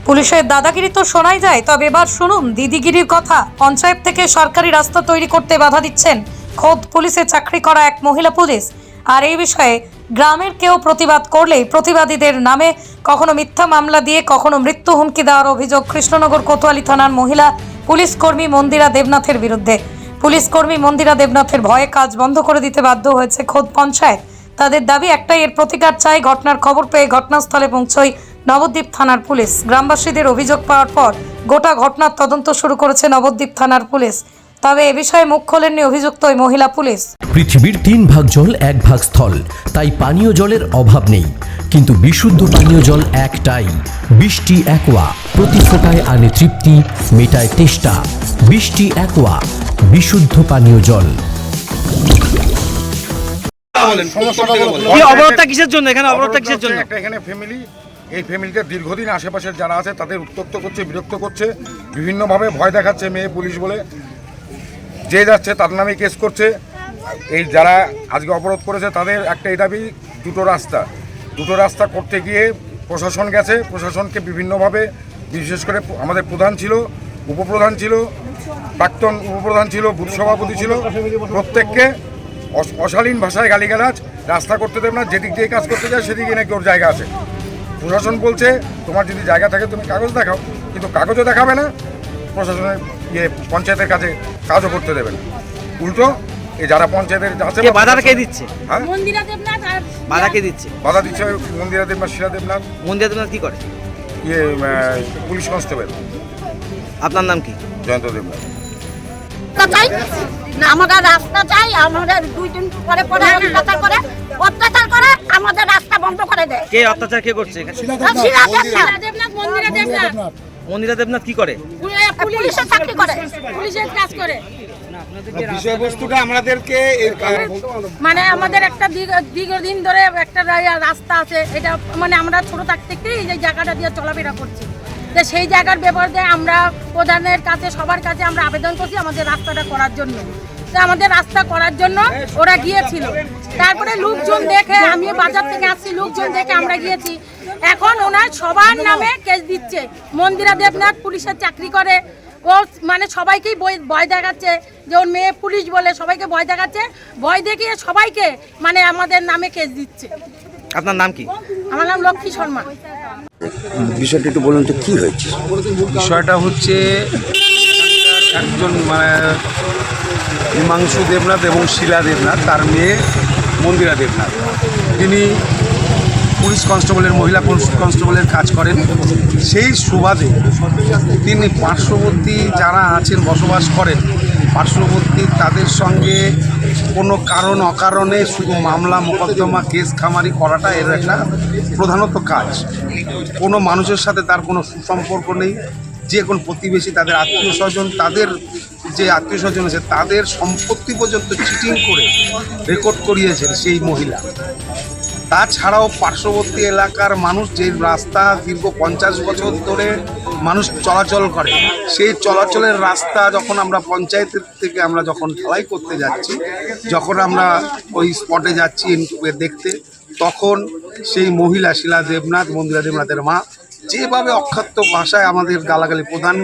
পুলিশের দাদাগিরি তো শোনাই যায়, তবে এবার শুনুন দিদিগিরির কথা। পঞ্চায়েত থেকে সরকারি রাস্তা তৈরি করতে বাধা দিচ্ছেন খোদ পুলিশে চাকরি করা এক মহিলা পুলিশ। আর এই বিষয়ে গ্রামের কেউ প্রতিবাদ করলেই প্রতিবাদীদের নামে কখনো মিথ্যা মামলা দিয়ে কখনো মৃত্যু হুমকি দেওয়ার অভিযোগ কৃষ্ণনগর কোতোয়ালি থানার মহিলা পুলিশ কর্মী মন্দিরা দেবনাথের বিরুদ্ধে। পুলিশ কর্মী মন্দিরা দেবনাথের ভয়ে কাজ বন্ধ করে দিতে বাধ্য হয়েছে খোদ পঞ্চায়েত। তাদের দাবি একটাই, এর প্রতিকার চাই। ঘটনার খবর পেয়ে ঘটনাস্থলে পৌঁছয় নবদ্বীপ থানার পুলিশ। গ্রামবাসীদের অভিযোগ পাওয়ার পর গোটা ঘটনার তদন্ত শুরু করেছে নবদ্বীপ থানার পুলিশ। তবে এ বিষয়ে মুখ খোলেননি অভিযুক্ত ওই মহিলা পুলিশ। পৃথিবীর 3 ভাগ জল 1 ভাগ স্থল, তাই পানীয় জলের অভাব নেই। কিন্তু বিশুদ্ধ পানীয় জল একটাই, বৃষ্টি অ্যাকোয়া। প্রতি ফোঁটায় আনে তৃপ্তি, মেটায় তেষ্টা। বৃষ্টি অ্যাকোয়া, বিশুদ্ধ পানীয় জল। কি অবরোধটা কিসের জন্য? এখানে অবরোধটা কিসের জন্য? এখানে ফ্যামিলি, এই ফ্যামিলিতে দীর্ঘদিন আশেপাশের যারা আছে তাদের উত্ত্যক্ত করছে, বিরক্ত করছে, বিভিন্নভাবে ভয় দেখাচ্ছে মেয়ে পুলিশ বলে। যে যাচ্ছে তার নামে কেস করছে। এই যারা আজকে অবরোধ করেছে তাদের একটাই দাবি, দুটো রাস্তা করতে গিয়ে প্রশাসন গেছে, প্রশাসনকে বিভিন্নভাবে, বিশেষ করে আমাদের প্রধান ছিল, উপপ্রধান ছিল, প্রাক্তন উপপ্রধান ছিল, বুথ সভাপতি ছিল, প্রত্যেককে অশালীন ভাষায় গালিগালাজ, রাস্তা করতে দেবে না। যেদিক দিয়ে কাজ করতে যায় সেদিকে নাকি ওর জায়গা আছে। প্রশাসন বলছে তোমার যদি জায়গা থাকে তুমি কাগজ দেখাও, কিন্তু কাগজও দেখাবে না, প্রশাসনের পঞ্চায়েতের কাছে কাজও করতে দেবে না। উল্টো এই যারা পঞ্চায়েতের আছে বাধা কে দিচ্ছে? হ্যাঁ, বাধা কে দিচ্ছে? বাধা দিচ্ছে মন্দিরা দেবনাথ, শিলা দেবনাথ। মন্দিরা দেবনাথ কি করে? Police constable. আপনার নাম কি? জয়ন্ত দেবনাথ। চাই না, আমাদের রাস্তা চাই। আমাদের 2 দিন পরে পরে অত্যাচার করে আমাদের রাস্তা বন্ধ করে দেয়। কে অত্যাচার কে করছে? মন্দিরা দেবনাথ কি করে? পুলিশের চাকরি করে, পুলিশের কাজ করে। বিষয়বস্তুটা আমাদেরকে মানে আমাদের একটা দীর্ঘদিন ধরে একটা রাস্তা আছে, এটা মানে আমরা ছোট থাকতে থেকেই এই জায়গাটা দিয়ে চলাফেরা করছি। তো সেই জায়গার ব্যাপারে আমরা প্রধানের কাছে, সবার কাছে আমরা আবেদন করছি আমাদের রাস্তাটা করার জন্য। তো আমাদের রাস্তা করার জন্য ওরা গিয়েছিল। তারপরে লোকজন দেখে, আমি বাজার থেকে আসছি, লোকজন দেখে আমরা গিয়েছি। এখন ওনার সবার নামে কেস দিচ্ছে। মন্দিরা দেবনাথ পুলিশের চাকরি করে, ও মানে সবাইকেই ভয় দেখাচ্ছে যে ওর মেয়ে পুলিশ বলে, সবাইকে ভয় দেখাচ্ছে। ভয় দেখিয়ে সবাইকে মানে আমাদের নামে কেস দিচ্ছে। আপনার নাম কি? আমার নাম লক্ষ্মী শর্মা। বিষয়টা একটু বলুন তো, কি হয়েছে? বিষয়টা হচ্ছে একজন মানে হিমাংশু দেবনাথ এবং শিলা দেবনাথ, তার মেয়ে মন্দিরা দেবনাথ, তিনি পুলিশ কনস্টেবলের, মহিলা কনস্টেবলের কাজ করেন। সেই সুবাদে তিনি পার্শ্ববর্তী যারা আছেন, বসবাস করেন পার্শ্ববর্তী, তাদের সঙ্গে কোনো কারণ অকারণে শুধু মামলা মোকদ্দমা কেস খামারি করাটা এর একটা প্রধানত কাজ। কোনো মানুষের সাথে তার কোনো সুসম্পর্ক নেই। যে কোনো প্রতিবেশী, তাদের আত্মীয় স্বজন, তাদের যে আত্মীয় স্বজন আছে তাদের সম্পত্তি পর্যন্ত চিটিং করে রেকর্ড করিয়েছেন সেই মহিলা। তাছাড়াও পার্শ্ববর্তী এলাকার মানুষ, যে রাস্তা দীর্ঘ 50 বছর ধরে মানুষ চলাচল করে, সেই চলাচলের রাস্তা যখন আমরা পঞ্চায়েতের থেকে আমরা যখন ঢালাই করতে যাচ্ছি, যখন আমরা ওই স্পটে যাচ্ছি দেখতে, তখন সেই মহিলা শিলা দেবনাথ, মন্দিরা দেবনাথের মা, যেভাবে অক্ষাত্য ভাষায় আমাদের গালাগালি, প্রধান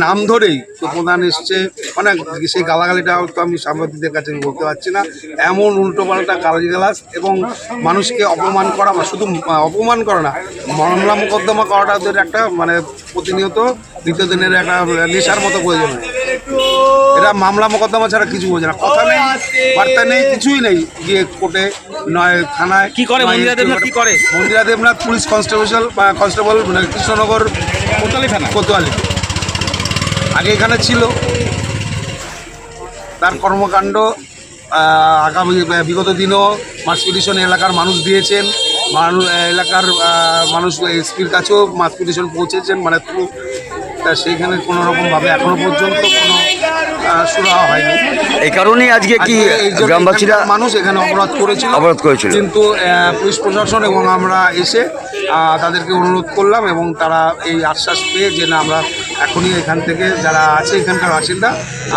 নাম ধরেই তো প্রধান এসছে, মানে সেই গালাগালিটাও তো আমি সাংবাদিকদের কাছে বলতে পারছি না। এমন উল্টোপাল্টা গালাগালাজ এবং মানুষকে অপমান করা, বা শুধু অপমান করা না, মামলা মোকদ্দমা করাটা ওদের একটা মানে প্রতিনিয়ত নিত্যদিনের একটা নেশার মতো প্রয়োজন হয়। এরা মামলা মোকদ্দমা ছাড়া কিছু বোঝে না, কথা নেই, বার্তা নেই, কিছুই নেই। গিয়ে কোর্টে নয় থানায়। কি করে মন্দিরা দেবনাথ? কি করে মন্দিরা দেবনাথ? Police constable Krishnanagar Kotwali. আগে এখানে ছিল। তার কর্মকাণ্ড আগামী বিগত দিনও মাস পিটিশন এলাকার মানুষ দিয়েছেন। এলাকার মানুষ এসপির কাছেও মাস পিটিশন পৌঁছেছেন, মানে সেইখানে কোনো রকমভাবে এখনো পর্যন্ত কোনো সুরাহা হয়নি। এই কারণেই আজকে কি গ্রামবাসীরা মানুষ এখানে অবরোধ করেছিল, কিন্তু পুলিশ প্রশাসন এবং আমরা এসে তাদেরকে অনুরোধ করলাম এবং তারা এই আশ্বাস পেয়ে যে না, আমরা এখনই এখান থেকে যারা আছে এখানকার বাসিন্দা,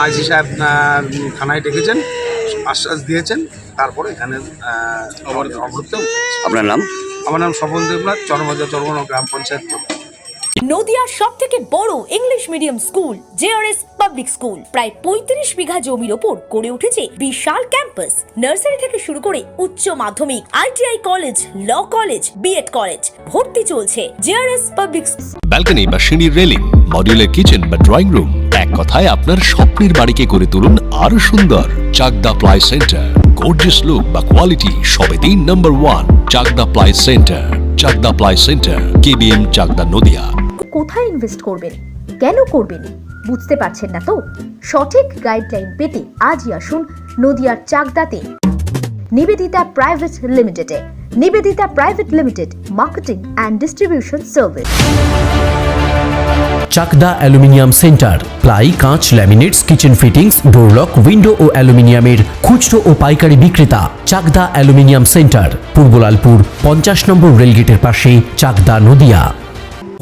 আইসি সাহেব থানায় ডেকেছেন, আশ্বাস দিয়েছেন, তারপরে এখানে অবরোধ। আপনার নাম? আমার নাম স্বপন দেবনাথ, চরমজা চরমন গ্রাম পঞ্চায়েত। নদিয়ার সবথেকে বড় English medium school JRS public school প্রায় ৩৫ বিঘা জমির ওপর গড়ে উঠেছে বিশাল ক্যাম্পাস। নার্সারি থেকে শুরু করে উচ্চ মাধ্যমিক, ITI college, law college, BEd college, ভর্তি চলছে। জেআরএস পাবলিক ব্যালকনি বা সিঁড়ির রেলিং, মডিউলার কিচেন বা ড্রয়িং রুম, এক কথায় আপনার স্বপ্নের বাড়িকে করে তুলুন আরো সুন্দর। Chakdah ply centre, gorgeous look বা কোয়ালিটি সবে 3 number 1 Chakdah ply centre. Chakdah ply centre, KBM, Chakdah, Nadia. কোথায় ইনভেস্ট করবেন, কেন করবেন বুঝতে পারছেন না তো? সঠিক গাইডলাইন পেতে আজই আসুন নদিয়ার চাকদাতে নিবেদিতা প্রাইভেট লিমিটেডে। Nivedita private limited, marketing and distribution service. Chakdah aluminium centre, ply, কাঁচ, laminates, kitchen fittings, door lock, window ও অ্যালুমিনিয়ামের খুচরো ও পাইকারি বিক্রেতা। চাকদা অ্যালুমিনিয়াম সেন্টার, পূর্বলালপুর 50 নম্বর রেলগেটের পাশে, চাকদা, নদিয়া।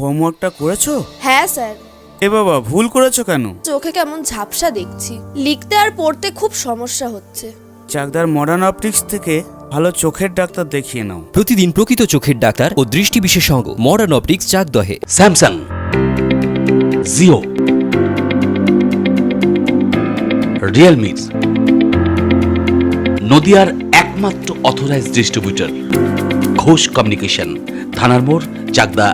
হোমওয়ার্কটা করেছো? হ্যাঁ স্যার। এ বাবা, ভুল করেছো কেন? চোখে কেমন ঝাপসা দেখছি, লিখতে আর পড়তে খুব সমস্যা হচ্ছে। চাকদার মডার্ন অপটিক্স থেকে ভালো চোখের ডাক্তার দেখিয়ে নাও। প্রতিদিন প্রকৃত চোখের ডাক্তার ও দৃষ্টি বিশেষজ্ঞ মডার্ন অপটিক্স, চাকদহে। স্যামসাং, জিও, রিয়েলমি, নদিয়ার একমাত্র অথরাইজড ডিস্ট্রিবিউটর ঘোষ কমিউনিকেশন, থানার মোড়, চাকদা,